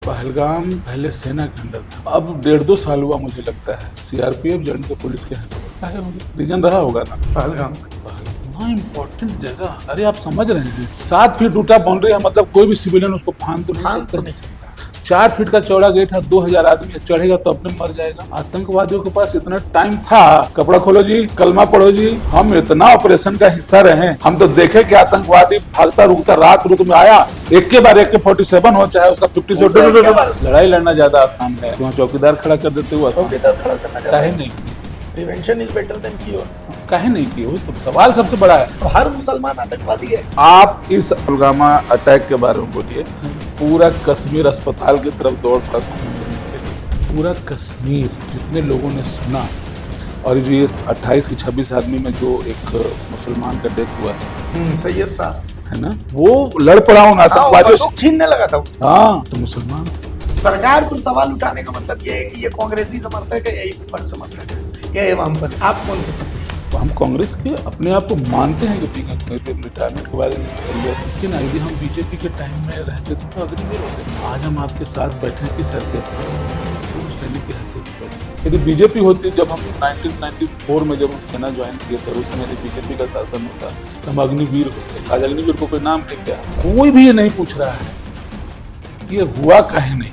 पहलगाम पहले सेना के अंदर था, अब 1.5-2 साल हुआ मुझे लगता है सीआरपीएफ जॉइंट के पुलिस के हाथ में। रीजन रहा होगा ना पहलगाम इतना इम्पोर्टेंट जगह। अरे आप समझ रहे हैं 7 फीट ऊंचा बाउंड्री है, मतलब कोई भी सिविलियन उसको फांद तो नहीं सकता। 4 फीट का चौड़ा गेट है, 2000 आदमी चढ़ेगा तो अपने मर जाएगा। आतंकवादियों के पास इतना टाइम था, कपड़ा खोलो जी, कलमा पढ़ो जी। हम इतना ऑपरेशन का हिस्सा रहे, हम तो देखे कि आतंकवादी भागता रुकता रात रुक में आया, एक के बाद AK-47 हो चाहे उसका 50 से लड़ाई लड़ना ज्यादा आसान है। वहाँ चौकीदार खड़ा कर देते हुए काहे नहीं, prevention is better than cure. काहे नहीं की? वही तो सवाल सबसे बड़ा है। हर मुसलमान आतंकवादी है। आप इस पुलवामा अटैक के बारे में बोलिए। पूरा कश्मीर अस्पताल की तरफ दौड़ पड़ा, पूरा कश्मीर जितने लोगों ने सुना। और जो ये 28 की 26 आदमी में जो एक मुसलमान का डेथ हुआ है, सैयद साहब है ना, वो लड़ पड़ा उन आतंकवादियों से, छीनने लगा था। हाँ तो मुसलमान। सरकार पर सवाल उठाने का मतलब ये है कि ये कांग्रेसी समर्थक है, यही पक्ष समर्थक है, ये वामपंथी। आप कौन से? तो हम कांग्रेस के अपने आप को मानते हैं कि रिटायरमेंट के बारे में, लेकिन यदि हम बीजेपी के टाइम में रहते तो अग्निवीर होते। आज हम आपके साथ बैठे किस हैसियत से? सैनिक की हैसियत से। यदि बीजेपी होती, जब हम 1994 में जब हम सेना ज्वाइन किए थे, उस समय यदि बीजेपी का शासन होता तो हम अग्निवीर होते। आज अग्निवीर को कोई नाम है क्या? कोई भी ये नहीं पूछ रहा है ये हुआ काहे नहीं।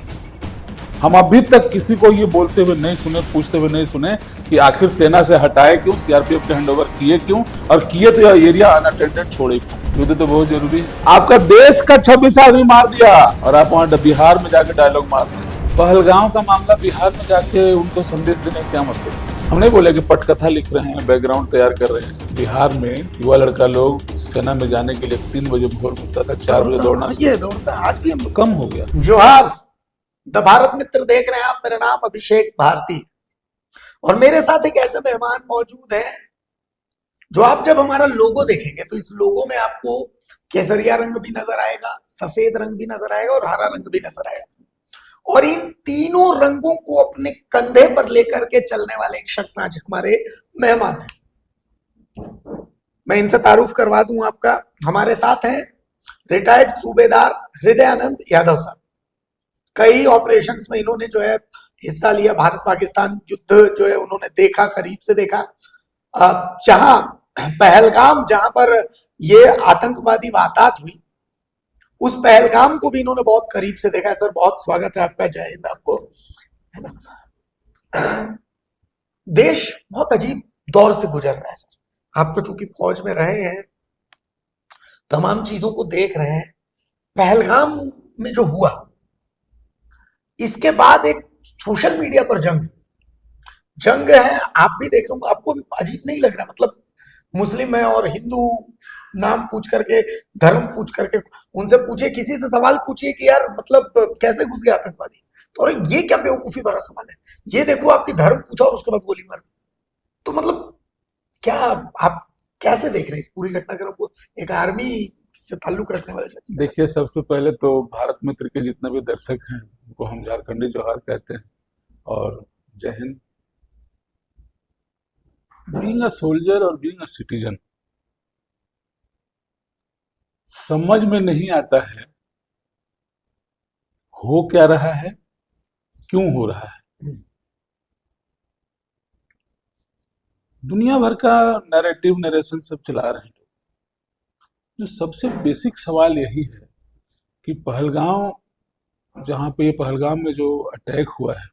हम अभी तक किसी को ये बोलते हुए नहीं सुने, पूछते हुए नहीं सुने कि आखिर सेना से हटाए क्यों, सीआरपीएफ के हैंडओवर किए क्यों, और किए तो यह एरिया अनअटेंडेड छोड़े क्यों। युद्ध तो बहुत जरूरी है। आपका देश का 26 आदमी मार दिया और आप वहां बिहार में जाके डायलॉग मार रहे हैं। पहलगाम का मामला बिहार में जाके उनको संदेश देने का क्या मतलब? हम नहीं बोले कि पटकथा लिख रहे हैं, बैकग्राउंड तैयार कर रहे हैं। बिहार में युवा लड़का लोग सेना में जाने के लिए 3 बजे भोर उठता था, 4 बजे दौड़ना। ये दौड़ता आज भी हम कम हो गया। जोहार द भारत मित्र देख रहे हैं आप। मेरा नाम अभिषेक भारती और मेरे साथ एक ऐसे मेहमान मौजूद हैं जो आप जब हमारा लोगो देखेंगे तो इस लोगो में आपको केसरिया रंग भी नजर आएगा, सफेद रंग भी नजर आएगा और हरा रंग भी नजर आएगा। और इन तीनों रंगों को अपने कंधे पर लेकर के चलने वाले एक शख्स आज हमारे मेहमान हैं। मैं इनसे तारुफ करवा दूं आपका। हमारे साथ हैं रिटायर्ड सूबेदार हृदयानंद यादव साहब। कई ऑपरेशंस में इन्होंने जो है हिस्सा लिया। भारत पाकिस्तान युद्ध जो है उन्होंने देखा, करीब से देखा। जहां पहलगाम, जहां पर ये आतंकवादी वारदात हुई, उस पहलगाम को भी इन्होंने बहुत करीब से देखा है। सर बहुत स्वागत है आपका, जय हिंद आपको, है ना। देश बहुत अजीब दौर से गुजर रहा है सर। आप तो चूंकि फौज में रहे हैं, तमाम चीजों को देख रहे हैं। पहलगाम में जो हुआ, इसके बाद एक सोशल मीडिया पर जंग है। आप भी देख रहे हो, आपको भी अजीब नहीं लग रहा? मतलब मुस्लिम है और हिंदू नाम पूछ करके, धर्म पूछ करके, उनसे पूछिए, किसी से सवाल पूछिए कि यार मतलब कैसे घुस गया आतंकवादी, तो अरे ये क्या बेवकूफी भरा सवाल है। ये देखो आपकी धर्म पूछा और उसके बाद गोली मार दी। तो मतलब क्या आप कैसे देख रहे हैं इस पूरी घटनाक्रम को, एक आर्मी से ताल्लुक रखने वाले शख्स? देखिए, सबसे पहले तो भारत मित्र के जितने भी दर्शक हैं उनको हम झारखंडी जोहार कहते हैं और जय हिंद। बीइंग अ सोल्जर और बीइंग अ सिटीजन, समझ में नहीं आता है हो क्या रहा है, क्यों हो रहा है। दुनिया भर का नैरेटिव, नरेशन सब चला रहे हैं। जो सबसे बेसिक सवाल यही है कि पहलगाम, जहां पे ये पहलगाम में जो अटैक हुआ है,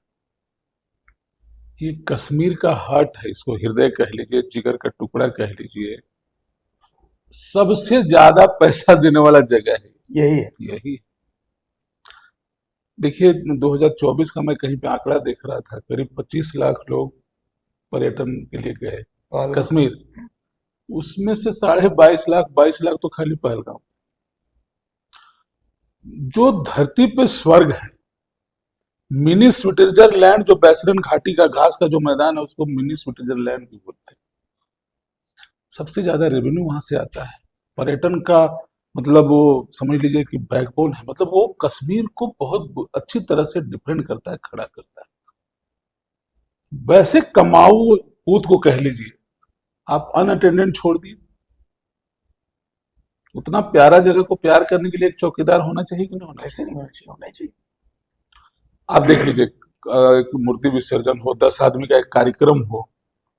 ये कश्मीर का हार्ट है। इसको हृदय कह लीजिए, जिगर का टुकड़ा कह लीजिए, सबसे ज्यादा पैसा देने वाला जगह है यही। देखिए 2024 का मैं कहीं पे आंकड़ा देख रहा था, करीब 25 लाख लोग पर्यटन के लिए गए कश्मीर। उसमें से 22.5 लाख तो खाली पहलगाम। जो धरती पे स्वर्ग है, मिनी स्विट्जरलैंड, जो बैसरन घाटी का घास का जो मैदान है उसको मिनी स्विट्जरलैंड भी बोलते हैं। सबसे ज्यादा रेवेन्यू वहां से आता है। पर्यटन का मतलब वो समझ लीजिए कि बैकबोन है। मतलब वो कश्मीर को बहुत अच्छी तरह से डिफेंड करता है, खड़ा करता है। वैसे कमाऊ पूत को कह लीजिए, आप अनअटेंडेंट छोड़ दिए। उतना प्यारा जगह को प्यार करने के लिए एक चौकीदार होना चाहिए कि नहीं होना? ऐसे नहीं होना चाहिए, होना चाहिए। आप देख लीजिए, एक मूर्ति विसर्जन हो, 10 आदमी का एक कार्यक्रम हो,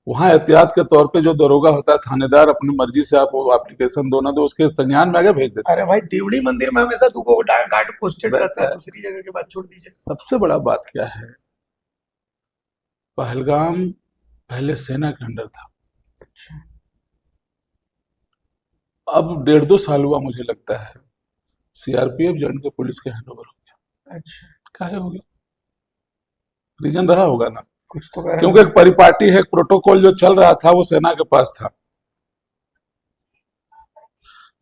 वहां एहतियात के तौर पे जो दरोगा होता है, थानेदार, अपनी मर्जी से आप वो एप्लीकेशन दो ना दो, उसके संज्ञान में आगे भेज देते अरे भाई देवड़ी मंदिर में हमेशा तुमको गार्ड पोस्टेड रहता है, हैं। दूसरी जगह के बाद छोड़ दीजिए। सबसे बड़ा बात क्या है, पहलगाम पहले सेना के अंडर था, अच्छा अब 1.5-2 साल हुआ मुझे लगता है सीआरपीएफ जॉइंट के पुलिस के हैंड ओवर हो गया। अच्छा, काहे हो गया? रीजन रहा होगा ना, कुछ तो कारण क्योंकि एक परिपाटी है, एक प्रोटोकॉल जो चल रहा था वो सेना के पास था।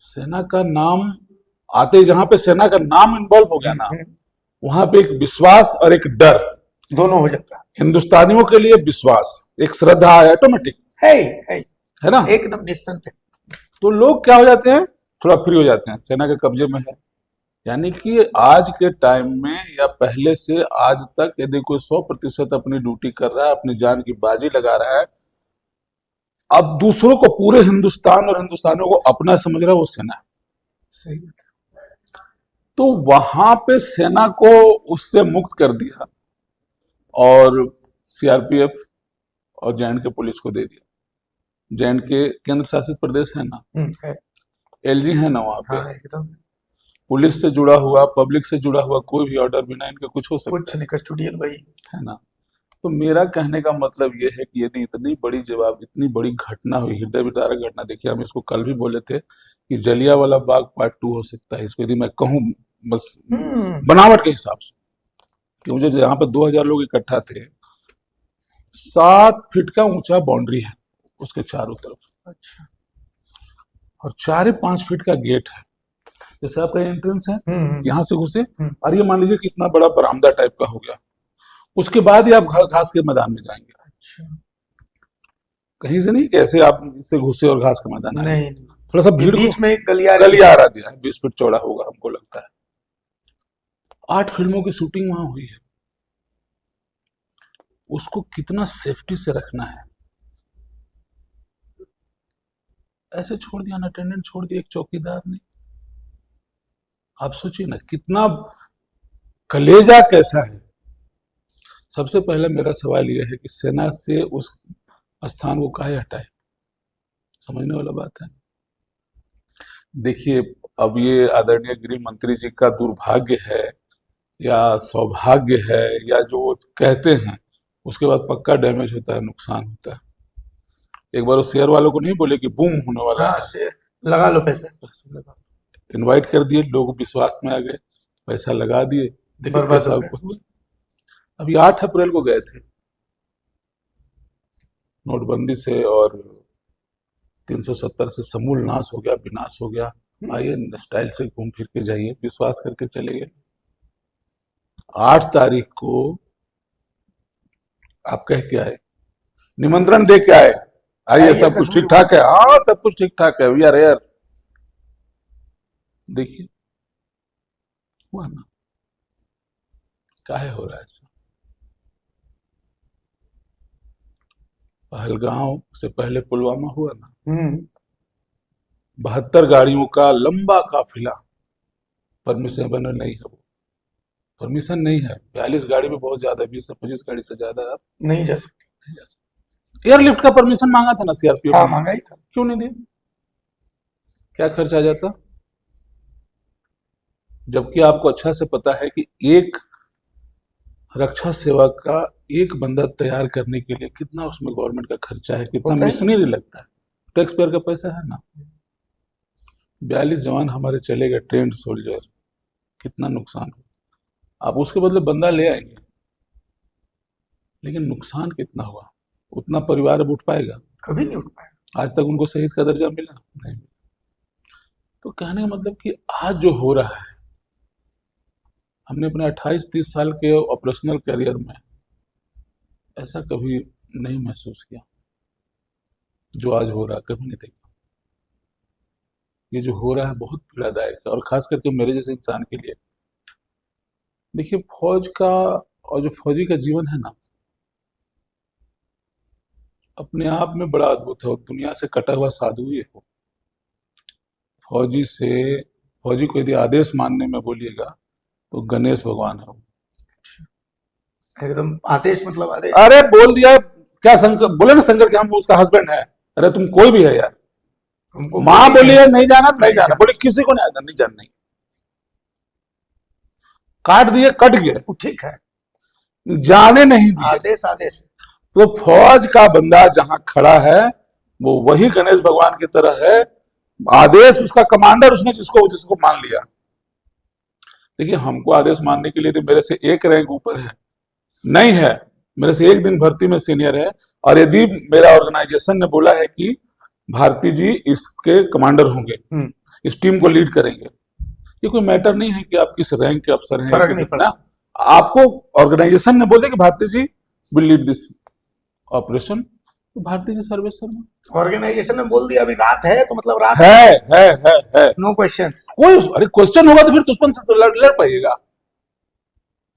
सेना का नाम आते ही जहां पे सेना का नाम इन्वॉल्व हो गया ना, वहां पे एक विश्वास और एक डर, दोनों हो जाता हिंदुस्तानियों के लिए विश्वास, एक श्रद्धा है ऑटोमेटिक, है है ना। एकदम निश्चिंत है। तो लोग क्या हो जाते हैं, थोड़ा फ्री हो जाते हैं, सेना के कब्जे में है। यानी कि आज के टाइम में या पहले से आज तक यदि कोई 100% अपनी ड्यूटी कर रहा है, अपनी जान की बाजी लगा रहा है, अब दूसरों को, पूरे हिंदुस्तान और हिंदुस्तानियों को अपना समझ रहा है, वो सेना है। सही। तो वहां पे सेना को उससे मुक्त कर दिया और सीआरपीएफ और जे.एंड.के पुलिस को दे दिया। जे.एंड.के केंद्र शासित प्रदेश है ना, है। एलजी है ना वहां पे, हाँ एकदम। पुलिस से जुड़ा हुआ, पब्लिक से जुड़ा हुआ कोई भी ऑर्डर बिना इनके कुछ हो सकता कुछ नहीं, कस्टोडियन भाई। है ना। तो मेरा कहने का मतलब ये है कि यदि इतनी बड़ी जवाब, इतनी बड़ी घटना हुई, हृदय विदारक घटना, देखिए हम इसको कल भी बोले थे कि जलियांवाला बाग पार्ट 2 हो सकता है इसको, यदि मैं कहूँ बस बनावट के हिसाब से, क्योंकि जहाँ पे 2000 लोग इकट्ठा थे, 7 फीट का ऊंचा बाउंड्री है उसके चारों तरफ, अच्छा। और 4-5 फीट का गेट है। जैसे आपका एंट्रेंस है, यहाँ से घुसे, और ये मान लीजिए कितना बड़ा बरामदा टाइप का हो गया, उसके बाद ही आप घास के मैदान में जाएंगे। अच्छा, कहीं से नहीं कैसे आप इससे घुसे और घास का मैदान आए। नहीं थोड़ा सा भीड़ बीच को में एक गलियारा गलियारा दिया है, 20 फीट चौड़ा होगा हमको लगता है। 8 फिल्मों की शूटिंग वहां हुई है, उसको कितना सेफ्टी से रखना है। ऐसे छोड़ दिया ना, अटेंडेंट छोड़ दिया, एक चौकीदार ने। आप सोचिए ना कितना कलेजा कैसा है। सबसे पहले मेरा सवाल यह है कि सेना से उस स्थान को काहे हटाए, समझने वाला बात है। देखिए, अब ये आदरणीय गृह मंत्री जी का दुर्भाग्य है या सौभाग्य है, या जो कहते हैं, उसके बाद पक्का डैमेज होता है, नुकसान होता है। एक बार वो शेयर वालों को नहीं बोले कि बूम होने वाला हाँ, है, से लगा लो पैसे, इनवाइट कर दिए, लोग विश्वास में आ गए, पैसा लगा दिए, देखिए बर्बाद कैसा हो गया। हुआ। अभी 8 अप्रैल को गए थे नोटबंदी से, और 370 से समूल नाश हो गया, विनाश हो गया। आइए स्टाइल से घूम फिर के जाइए, विश्वास करके चले गए। 8 तारीख को आप कह के आए, निमंत्रण दे के आए, आइए सब कुछ ठीक ठाक है, हाँ सब कुछ ठीक ठाक है, वी आर हियर। देखिए हुआ ना, काहे हो रहा है ऐसा। पहलगांव से पहले पुलवामा हुआ ना, 72 गाड़ियों का लंबा काफिला, परमिशन बना नहीं है, वो परमिशन नहीं है। 42 गाड़ी में बहुत ज्यादा, 20 से 25 गाड़ी से ज्यादा आप नहीं जा सकते। एयरलिफ्ट का परमिशन मांगा था ना सीआरपीएफ हाँ, ने, मांगा ही था। क्यों नहीं दिया? क्या खर्च आ जाता? जबकि आपको अच्छा से पता है कि एक रक्षा सेवा का एक बंदा तैयार करने के लिए कितना उसमें गवर्नमेंट का खर्चा है, कितना होता है। मिशनरी लगता है, टैक्स पेयर का पैसा है ना। 42 जवान हमारे चले गए, ट्रेंड सोल्जर, कितना नुकसान हो। आप उसके बदले बंदा ले आएंगे, लेकिन नुकसान कितना हुआ, उतना परिवार अब उठ पाएगा? कभी नहीं उठ पाएगा। आज तक उनको शहीद का दर्जा मिला नहीं। तो कहने का मतलब कि आज जो हो रहा है, हमने अपने 28-30 साल के ऑपरेशनल करियर में ऐसा कभी नहीं महसूस किया जो आज हो रहा है, कभी नहीं देखा। ये जो हो रहा है बहुत पीड़ादायक है, और खास करके मेरे जैसे इंसान के लिए। देखिए, फौज का और जो फौजी का जीवन है ना, अपने आप में बड़ा अद्भुत है, और दुनिया से कटा हुआ साधु ही हो। फौजी को यदि आदेश मानने में बोलिएगा तो गणेश भगवान है वो। एकदम आदेश, मतलब आदेश। अरे बोल दिया क्या, शंकर बोले ना, शंकर के हम उसका हस्बैंड है। अरे तुम कोई भी है यार, हमको माँ बोली बोली है, है नहीं जाना तो नहीं नहीं जाना, जाना। बोले किसी को नहीं आना, नहीं जाना, नहीं काट दिए, कट गए, वो ठीक है, जाने नहीं दिए। आदेश आदेश। तो फौज का बंदा जहां खड़ा है वो वही गणेश भगवान की तरह है, आदेश उसका कमांडर, उसने जिसको जिसको मान लिया। देखिए हमको आदेश मानने के लिए तो मेरे से एक रैंक ऊपर है, नहीं है, मेरे से एक दिन भर्ती में सीनियर है, और यदि मेरा ऑर्गेनाइजेशन ने बोला है कि भारती जी इसके कमांडर होंगे, इस टीम को लीड करेंगे, ये कोई मैटर नहीं है कि आप किस रैंक के अफसर हैं, फर्क नहीं पड़ता। आपको ऑर्गेनाइजेशन ने बोले कि भारती जी विल लीड दिस ऑपरेशन, तो भारती जी सर्विस शर्मा। ऑर्गेनाइजेशन ने बोल दिया अभी रात है तो मतलब रात है नो क्वेश्चंस। कोई, अरे क्वेश्चन होगा तो फिर दुश्मन से लड़ पाइएगा।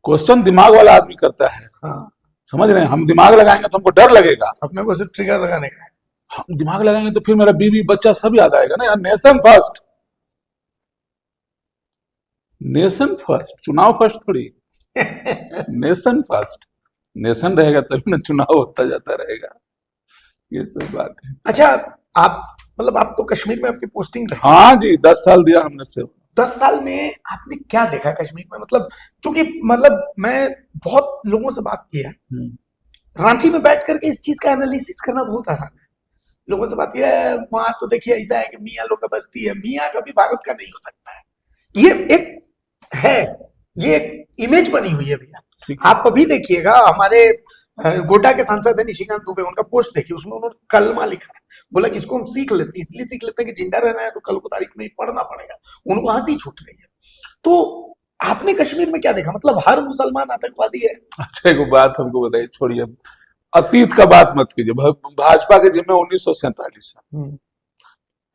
क्वेश्चन दिमाग वाला आदमी करता है, हाँ, समझ रहे हैं, हम दिमाग लगाएंगे तो हमको डर लगेगा, अपने को सिर्फ ट्रिगर लगाने का है। हम दिमाग लगाएंगे तो फिर मेरा बीवी बच्चा सब याद आएगा ना यार। नेशन फर्स्ट, नेशन फर्स्ट, चुनाव फर्स्ट थोड़ी, नेशन फर्स्ट, नेशन रहेगा तभी ना चुनाव होता जाता रहेगा, ये सब बात है। अच्छा, आप मतलब आप तो कश्मीर में आपकी पोस्टिंग रही। हाँ जी, 10 साल दिया हमने सेवा। 10 साल में आपने क्या देखा कश्मीर में? मतलब चूंकि मतलब मैं बहुत लोगों से बात की है, रांची में बैठ करके इस चीज का एनालिसिस करना बहुत आसान है। लोगों से बात किया है, वहां तो देखिए ऐसा है कि मियाँ लोग का बस्ती है, मियाँ कभी भारत का नहीं हो सकता है, ये एक है, ये एक इमेज बनी हुई है भैया। आप अभी देखिएगा हमारे गोटा के सांसद है निशिकांत दुबे, उनका पोस्ट देखिए, उसमें उन्होंने कलमा लिखा है, बोला कि इसको हम सीख लेते हैं, इसलिए सीख लेते हैं कि जिंदा रहना है तो कल को तारीख में पढ़ना पड़ेगा। उनको हंसी छूट रही है। तो आपने कश्मीर में क्या देखा? मतलब हर मुसलमान आतंकवादी है? अच्छा एक बात हमको बताइए, छोड़िए अतीत का बात मत कीजिए, भाजपा के जिम्मे 1947 है,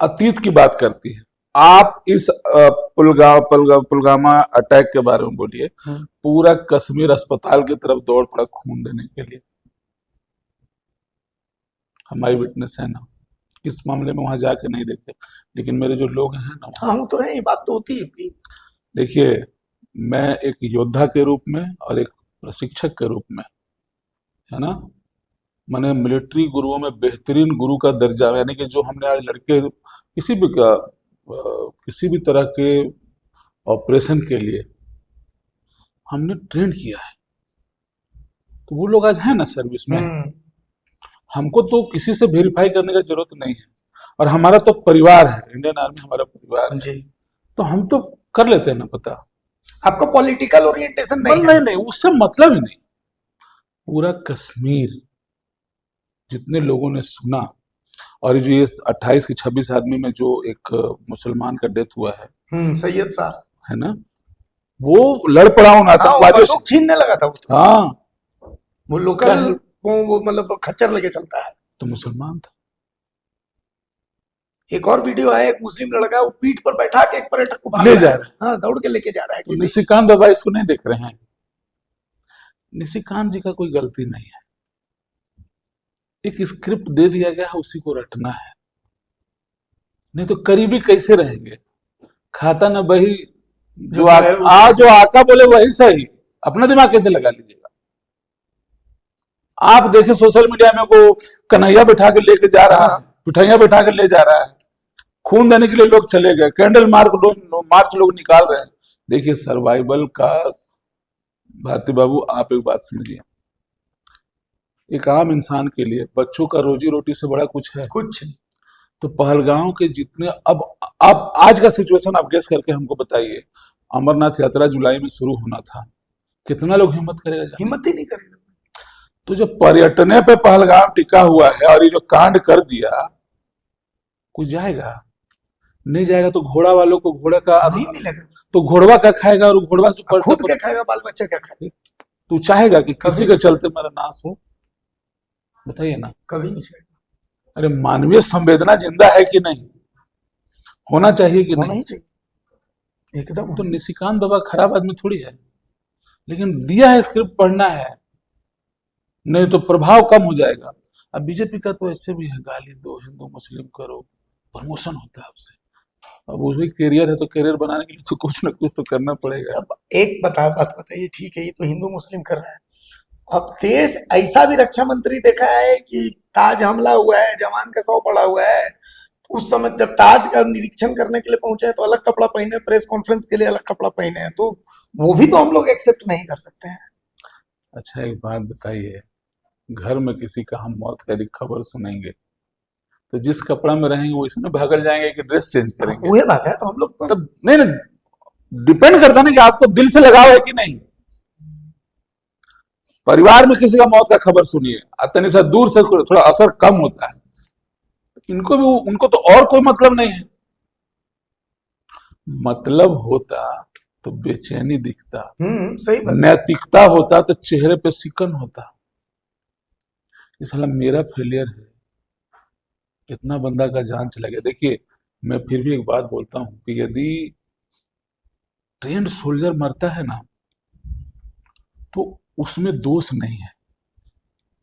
अतीत की बात करती है। आप इस पुलवामा अटैक के बारे में बोलिए, पूरा कश्मीर अस्पताल की तरफ दौड़ पड़ा खून देने के लिए, हमारी विटनेस है ना, इस मामले में वहां जाके नहीं देखे, लेकिन मेरे जो लोग हैं ना, हाँ वो तो है, ये बात तो होती है। देखिए मैं एक योद्धा के रूप में और एक प्रशिक्षक के रूप में, है ना, मैंने मिलिट्री गुरुओं में बेहतरीन गुरु का दर्जा, यानी कि जो हमने आज लड़के किसी भी तरह के ऑपरेशन के लिए हमने ट्रेन किया है, तो वो लोग आज है ना सर्विस में। हमको तो किसी से वेरीफाई करने की जरूरत नहीं है, और हमारा तो परिवार है, इंडियन आर्मी हमारा परिवार है, तो हम तो कर लेते हैं ना पता। आपको पॉलिटिकल ओरिएंटेशन नहीं है? नहीं, उससे मतलब ही नहीं। पूरा कश्मीर जितने लोगों ने सुना, और जो ये 28 की 26 आदमी में जो एक मुसलमान का डेथ हुआ है, सैयद साहब, है ना, वो लड़ पड़ा उन आतंकवादियों से, छीनने लगा था वो। हाँ, वो लोकल वो मतलब खच्चर लेके चलता है, तो मुसलमान था। एक और वीडियो है, एक मुस्लिम लड़का वो पीठ पर बैठा के एक पर्यटक को ले जा रहा है, हाँ दौड़ के लेके जा रहा है। तो निशिकांत बाबा इसको नहीं देख रहे हैं? निशिकांत जी का कोई गलती नहीं है, एक स्क्रिप्ट दे दिया गया है, उसी को रटना है, नहीं तो करीबी कैसे रहेंगे? खाता न वही जो जो आका बोले वही सही, अपना दिमाग कैसे लगा लीजिएगा? आप देखें सोशल मीडिया में वो कन्हैया बैठा के लेके जा रहा है, मिठाइयां बैठा के ले जा रहा है, खून देने के लिए लोग चले गए, कैंडल मार्च लोग निकाल रहे हैं। देखिए सर्वाइवल का, भारती बाबू आप एक बात समझिए, एक आम इंसान के लिए बच्चों का रोजी रोटी से बड़ा कुछ है? कुछ नहीं। तो पहलगांव के जितने, अब आज का सिचुएशन आप गेस करके हमको बताइए, अमरनाथ यात्रा जुलाई में शुरू होना था, कितना लोग हिम्मत करेगा? हिम्मत ही नहीं करेगा। तो जो पर्यटने पे पहलगाम टिका हुआ है, और ये जो कांड कर दिया, कुछ जाएगा? नहीं जाएगा। तो घोड़ा वालों को घोड़ा का नहीं मिलेगा, तो घोड़वा क्या खाएगा, और घोड़वा से खुद क्या खाएगा, बाल बच्चा क्या खाएगा? तू चाहेगा कि किसी के चलते मेरा नाश हो? बताइए ना, कभी नहीं चाहेगा। अरे मानवीय संवेदना जिंदा है कि नहीं? होना चाहिए कि नहीं चाहिए? एकदम। तो निशिकांत बाबा खराब आदमी थोड़ी है, लेकिन दिया है स्क्रिप्ट, पढ़ना है, नहीं तो प्रभाव कम हो जाएगा। अब बीजेपी का तो ऐसे भी है, गाली दो, हिंदू मुस्लिम करो, प्रमोशन होता है उससे। अब वही करियर है, तो करियर बनाने के लिए तो कुछ ना कुछ तो करना पड़ेगा। अब एक बात बताइए, ठीक है ये तो हिंदू मुस्लिम कर रहा है, अब देश ऐसा भी रक्षा मंत्री देखा है कि ताज हमला हुआ है, जवान का शव पड़ा हुआ है, उस समय जब ताज का निरीक्षण करने के लिए पहुंचे हैं तो अलग कपड़ा पहने, प्रेस कॉन्फ्रेंस के लिए अलग कपड़ा पहने हैं, तो वो भी तो हम लोग एक्सेप्ट नहीं कर सकते हैं। अच्छा एक बात बताइए, घर में किसी का हम मौत का यदि खबर सुनेंगे तो जिस कपड़ा में रहेंगे वो इसमें भागल जाएंगे कि ड्रेस चेंज करेंगे? वही बात है, तो हम लोग तो तब नहीं नहीं, डिपेंड करता है ना कि आपको दिल से लगाव है कि नहीं। परिवार में किसी का मौत का खबर सुनिए, अतनी सा दूर से थोड़ा असर कम होता है, इनको भी उनको तो और कोई मतलब नहीं है। मतलब होता तो बेचैनी दिखता, सही बात। नैतिकता होता तो चेहरे पे सिकन होता। इसलिए मेरा फेलियर है, इतना बंदा का जान चला गया। देखिए मैं फिर भी एक बात बोलता हूं कि यदि ट्रेंड सोल्जर मरता है ना तो उसमें दोष नहीं है।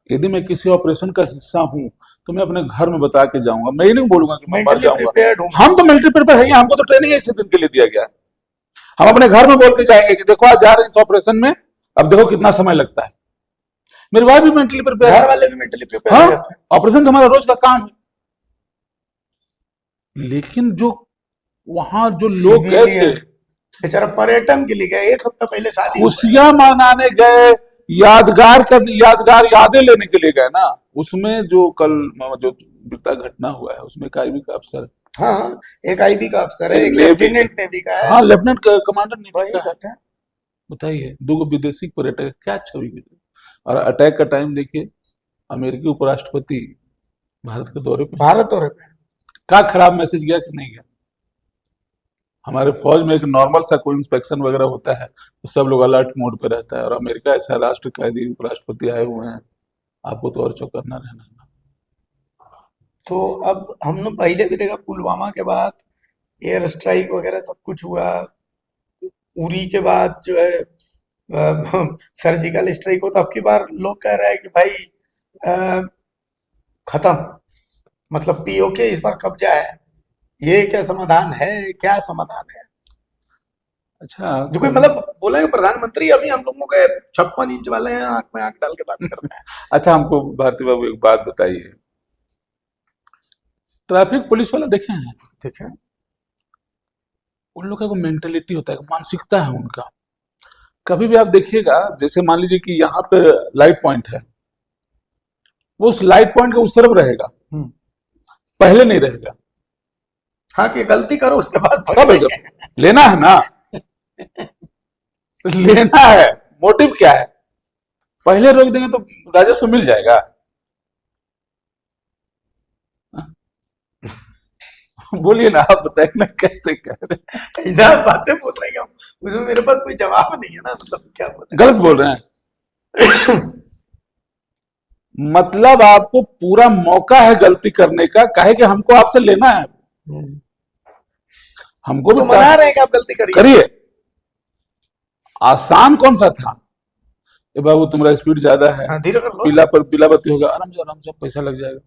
यदि मैं किसी ऑपरेशन का हिस्सा हूं तो मैं अपने घर में बता के जाऊंगा, मैं ये नहीं बोलूंगा कि मैं मर जाऊंगा। हम तो मिलिट्री प्रिपेयर है, हमको तो ट्रेनिंग इसी दिन के लिए दिया गया है। हम अपने घर में बोल के जाएंगे कि देखो आज जा रहे हैं इस ऑपरेशन में, अब देखो कितना समय लगता है। मेरी वाइफ भी मेंटली प्रिपेयर है, घर वाले भी मेंटली प्रिपेयर हाँ, हो जाते हैं। ऑपरेशन तो हमारा रोज का काम है। लेकिन जो वहां जो लोग गए थे, बेचारा पर्यटन के लिए गए, एक हफ्ता पहले शादी, खुशियां मनाने गए, यादगार यादें लेने के लिए गए ना, उसमें जो कल जो बीता घटना हुआ है उसमें एक आईबी का अफसर, हाँ एक आईबी का अफसर है, एक लेफ्टिनेंट नेवी का है, हाँ लेफ्टिनेंट कमांडर नेवी का है। बात है। बताइए, दो विदेशी पर्यटक क्या छवि मिली। और अटैक का टाइम देखिए, अमेरिकी उपराष्ट्रपति भारत के दौरे पे, भारत दौरे पे, क्या खराब मैसेज गया कि नहीं गया। हमारे फौज में एक नॉर्मल सा कोई इंस्पेक्शन वगैरह होता है तो सब लोग अलर्ट मोड पे रहता है, और अमेरिका ऐसा राष्ट्र कैदी उपराष्ट्रपति आए हुए हैं, आपको तो और चौकन्ना रहना है। तो अब हमने पहले भी देखा, पुलवामा के बाद एयर स्ट्राइक वगैरह सब कुछ हुआ, उरी के बाद जो है सर्जिकल स्ट्राइक हो, तो अब की बार लोग कह रहे हैं कि भाई खत्म, मतलब पीओके इस बार कब्जा है। ये क्या समाधान है, क्या समाधान है? अच्छा जो कोई मतलब बोला है प्रधानमंत्री अभी हम लोगों के 56 इंच वाले हैं, आंख में आंख डाल के बात करते हैं। अच्छा हमको भारती बाबू एक बात बताइए, ट्रैफिक पुलिस वाला देखे हैं, ठीक है, उन लोगों का मेंटेलिटी होता है, मानसिकता है उनका। कभी भी आप देखिएगा, जैसे मान लीजिए कि यहाँ पे लाइट पॉइंट है, वो उस लाइट पॉइंट के उस तरफ रहेगा, पहले नहीं रहेगा। हाँ कि गलती करो उसके बाद कब लेना है ना, लेना है, मोटिव क्या है, पहले रोक देंगे तो राजस्व मिल जाएगा। बोलिए ना, आप बताइए ना कैसे कह रहे ऐसा बातें बोल रहे हैं हम, उसमें मेरे पास कोई जवाब नहीं है ना, मतलब क्या बोले, गलत बोल रहे हैं। मतलब आपको पूरा मौका है गलती करने का, काहे कि हमको आपसे लेना है, हमको तो भी मना रहे हैं कि आप गलती करिए। आसान कौन सा था, ए बाबू तुम्हारा स्पीड ज्यादा है, हाँ, धीरे कर लो, पीला बत्ती होगा, आराम से पैसा लग जाएगा।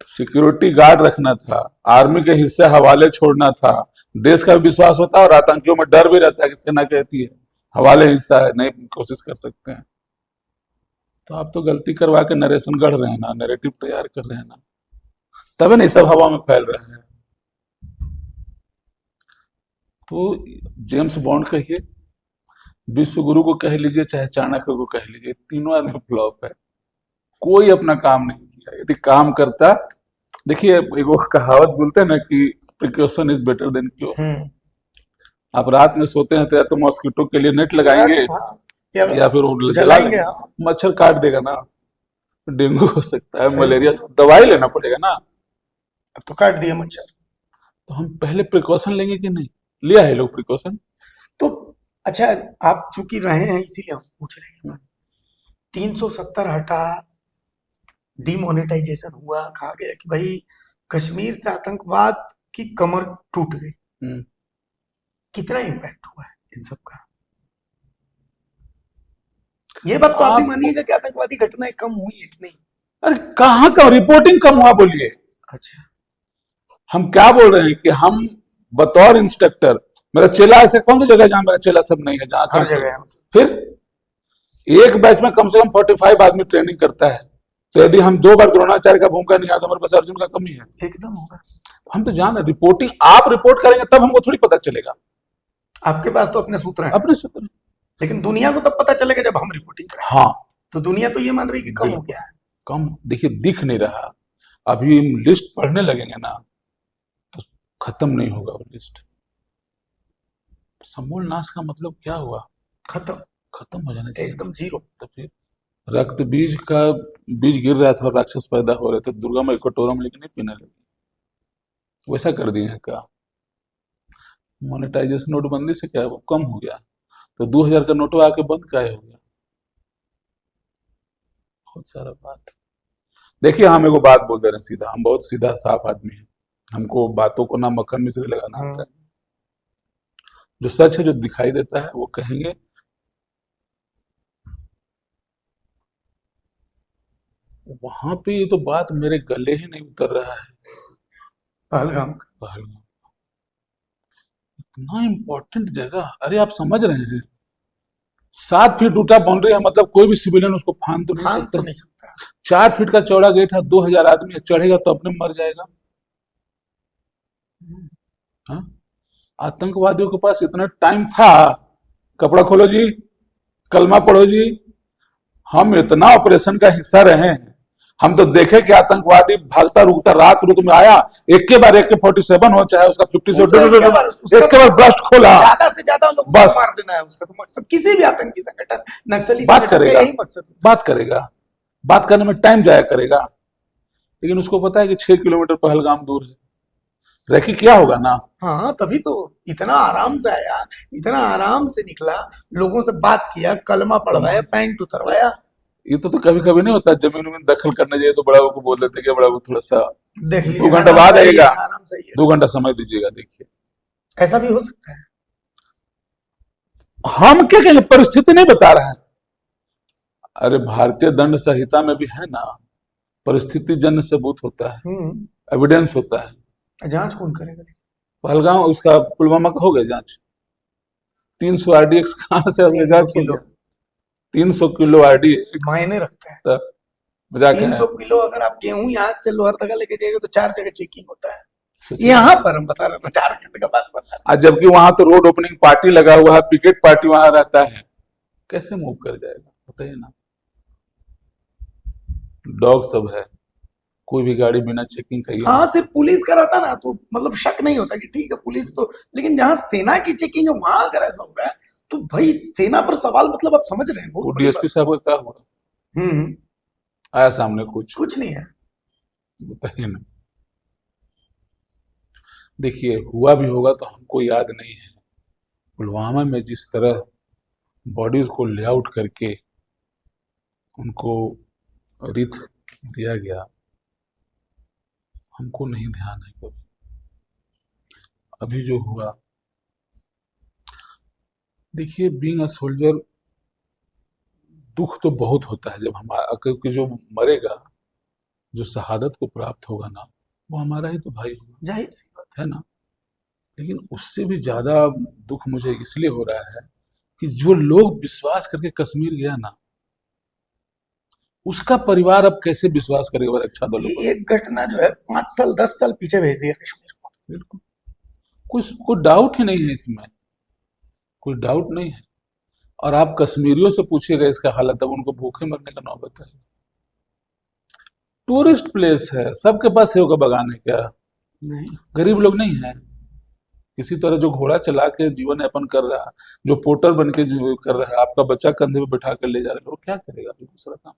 सिक्योरिटी गार्ड रखना था, आर्मी के हिस्से हवाले छोड़ना था, देश का विश्वास होता है और आतंकियों में डर भी रहता है कि सेना कहती है हवाले हिस्सा है, नहीं कोशिश कर सकते हैं। तो आप तो गलती करवा के नरेशन गढ़ रहे हैं ना, नैरेटिव तैयार कर रहे हैं ना, तभी नहीं सब हवा में फैल रहे हैं। तो जेम्स बॉन्ड कहिए, विश्व गुरु को कह लीजिए, चाहे चाणक्य को कह लीजिए, तीनों आदमी फ्लॉप है, कोई अपना काम नहीं किया। यदि काम करता, देखिए एक वो कहावत बोलते हैं ना कि precaution is better than cure. आप रात में सोते हैं तो या तो मॉस्किटो के लिए नेट लगाएंगे, या फिर जलाएंगे, मच्छर काट देगा ना, डेंगू हो सकता है, मलेरिया, तो दवाई लेना पड़ेगा ना। अब तो काट दिया मच्छर, तो हम पहले प्रिकॉशन लेंगे कि नहीं, लिया है लोग प्रिकॉशन। तो अच्छा आप चूंकि रहे हैं इसीलिए हम पूछ रहे हैं, 370 हटा, डिमोनेटाइजेशन हुआ, कहा गया कि भाई कश्मीर से आतंकवाद की कमर टूट गई, कितना इम्पैक्ट हुआ है इन सब का? ये बात तो आप भी मानिएगा कि आतंकवादी घटनाएं कम हुई है कि नहीं? अरे कहाँ का रिपोर्टिंग कम हुआ बोलिए। अच्छा, हम क्या बोल रहे हैं कि हम बतौर इंस्ट्रक्टर, मेरा चेला ऐसे कौन सी जगह जहां मेरा चेला सब नहीं है, जहां हर जगह है। फिर एक बैच में कम से कम 45 आदमी ट्रेनिंग करता है। तो यदि हम 2 बार द्रोणाचार्य का भूमिका निभाया तो हमारे पास अर्जुन का कमी है। एकदम होगा। हम तो जान रहे, रिपोर्टिंग आप रिपोर्ट करेंगे तब हमको थोड़ी पता चलेगा। आपके पास तो अपने सूत्र हैं, अपने सूत्र। लेकिन दुनिया को तब पता चलेगा जब हम रिपोर्टिंग करें। हाँ, तो दुनिया तो ये मान रही है कि कम हो गया है। कम देखिए दिख नहीं रहा। अभी लिस्ट पढ़ने लगेंगे ना तो खत्म नहीं होगा वो लिस्ट। समूल नाश का मतलब क्या हुआ? खत्म, खत्म हो जाना चाहिए। एकदम जीरो। तो फिर रक्त बीज का बीज गिर रहा था और राक्षस पैदा हो रहे थे, दुर्गा माँ कटोरा में लेके नहीं पीने लगी। वैसा कर दिए हैं क्या? मोनेटाइजेशन नोटबंदी से क्या है, वो कम हो गया। तो 2000 का नोटवा आके बंद क्या हो गया? बहुत सारा बात। देखिए हम एगो बात बोल दे रहे हैं सीधा, हम बहुत सीधा साफ आदमी हैं। हमको बातों को ना मक्खन मिश्री लगाना आता है। जो सच है, जो दिखाई देता है वो कहेंगे। वहां पे ये तो बात मेरे गले ही नहीं उतर रहा है। पहलगाम। पहलगाम इतना इम्पोर्टेंट जगह, अरे आप समझ रहे हैं 7 फीट ऊंचा बाउंड्री है, मतलब कोई भी सिविलियन उसको फांद तो नहीं फांद सकता। तो नहीं सकता। 4 फीट का चौड़ा गेट है, 2000 आदमी है, चढ़ेगा तो अपने मर जाएगा। हाँ? आतंकवादियों के पास इतना टाइम था? कपड़ा खोलो जी, कलमा पढ़ो जी। हम इतना ऑपरेशन का हिस्सा रहे हैं, हम तो देखे कि आतंकवादी भागता रुकता रात रुत में आया, एक के बाद एक के 47 हो चाहे उसका 50 से एक के बाद ब्रस्ट खोला। ज्यादा से ज्यादा लोगों को बस मार देना है उसका तो मकसद। किसी भी आतंकी संगठन, नक्सली बात संगठन का करेगा, यही मकसद है। बात करेगा, बात करने में टाइम जाया करेगा। लेकिन उसको पता है कि 6 किलोमीटर पहलगाम दूर है। रैकी क्या होगा ना। हाँ, तभी तो इतना आराम से आया, इतना आराम से निकला, लोगों से बात किया, कलमा पढ़वाया, पैंट उतरवाया। ये तो कभी कभी नहीं होता, जमीन उमीन दखल करने जाए तो बड़ा को बोल देते कि बड़ा थोड़ा सा देख 2 लीजिए, घंटा बाद आएगा, आराम से आइए। 2 घंटा समय दीजिएगा। देखिए ऐसा भी हो सकता है। हम क्या कहेंगे, परिस्थिति नहीं बता रहा है। अरे भारतीय दंड संहिता में भी है ना, परिस्थिति जन्य सबूत होता है, एविडेंस होता है। जांच कौन करेगा? पहलगाम उसका पुलवामा का हो गया जांच। 300 आरडीएक्स कहां से हमने जांच हो गया? 300 किलो आरडीएक्स मायने रखता है। तब मजाक है। 300 किलो अगर आप गेहूं यहाँ से लोहरदगा लेके जाएंगे तो 4 जगह चेकिंग होता है। यहाँ पर हम बता रहे हैं 4 घंटे का बात बता रहे हैं। जबकि वहां तो रोड ओपनिंग पार्टी लगा हुआ है, पिकेट पार्टी वहां रहता है, कैसे मूव कर जाएगा बताइए ना। डॉग सब है, कोई भी गाड़ी बिना चेकिंग का। हाँ, सिर्फ पुलिस का रहता ना तो मतलब शक नहीं होता कि ठीक है पुलिस तो, लेकिन जहाँ सेना की चेकिंग है वहां अगर ऐसा हो रहा है तो भाई सेना पर सवाल, मतलब आप समझ रहे हैं। वो डीएसपी साहब का क्या हुआ? आया सामने कुछ नहीं है, बताइए ना। देखिए हुआ भी होगा तो हमको याद नहीं है। पुलवामा में जिस तरह बॉडीज को लेआउट करके उनको रिथ दिया गया, हमको नहीं ध्यान है कभी। अभी जो हुआ, देखिए बीइंग अ सोल्जर दुख तो बहुत होता है जब हम, क्योंकि जो मरेगा, जो शहादत को प्राप्त होगा ना, वो हमारा ही तो भाई होगा, जाहिर सी बात है ना। लेकिन उससे भी ज्यादा दुख मुझे इसलिए हो रहा है कि जो लोग विश्वास करके कश्मीर गया ना, उसका परिवार अब कैसे विश्वास करेगा रक्षा दलों पर? एक घटना जो है 5 साल 10 साल पीछे भेज दिया कश्मीर को। बिल्कुल, कोई डाउट ही नहीं है इसमें, कोई डाउट नहीं है। और आप कश्मीरियों से पूछिएगा इसका हालत, तब उनको भूखे मरने का नौबत है। टूरिस्ट प्लेस है, सबके पास सेव का बगान है क्या? नहीं, गरीब लोग नहीं है। किसी तरह जो घोड़ा चला के जीवन यापन कर रहा है, जो पोर्टर बन के कर रहा है, आपका बच्चा कंधे पे बैठा कर ले जा रहा है, वो क्या करेगा दूसरा काम?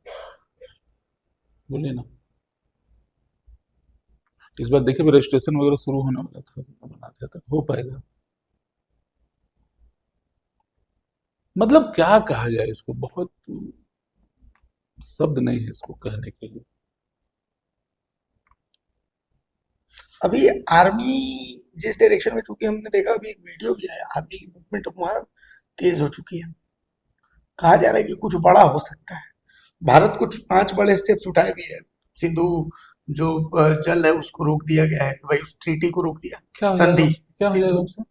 बोलिए ना। इस बार देखिए रजिस्ट्रेशन वगैरह शुरू होने वाला था, बनाते था, हो पाएगा? मतलब क्या कहा जाए इसको, बहुत शब्द नहीं है इसको कहने के लिए। अभी आर्मी जिस डायरेक्शन में, चूंकि हमने देखा अभी एक वीडियो भी आया, आर्मी की मूवमेंट वहां तेज हो चुकी है। कहा जा रहा है कि कुछ बड़ा हो सकता है। भारत कुछ 5 बड़े स्टेप्स उठाए भी है। सिंधु जो जल है उसको रोक दिया गया है, भाई उस ट्रीटी को रोक दिया, क्या संधि। क्या हो जाएगा उससे?